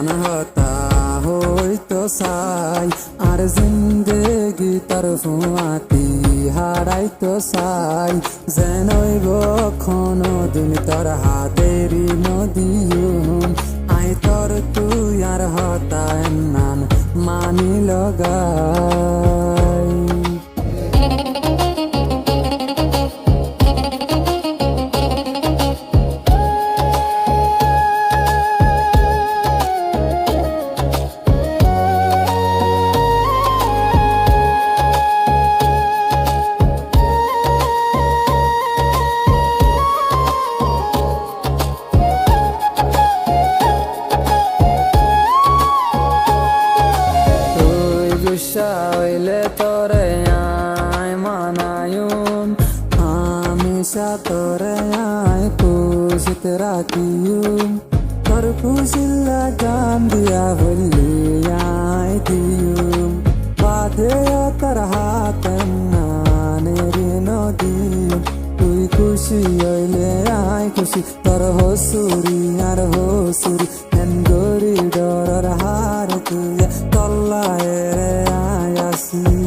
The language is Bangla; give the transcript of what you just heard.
জান হতা হইতো চাই আর জিন্দেগি তোর ফুয়াতি হারাইতো চাই যেন কোনো দিন তোর হাতেরি নদীম আই তোর তুই আর হতা নাম মানি লগাই হইলে তোরে আয় মানায়ুম হামেশা তোরে আয় খুশিত রাখিয়ুম তোর খুশিল্লা গান দিয়া বললি আয় দিয়ুম বাদে তোর হাত নানের নদী তুই খুশি হইলে আয় খুশি তোর হসুরি আর হসুরি হেন গরি ডর হার তুই তল্লায় রে আয় আসি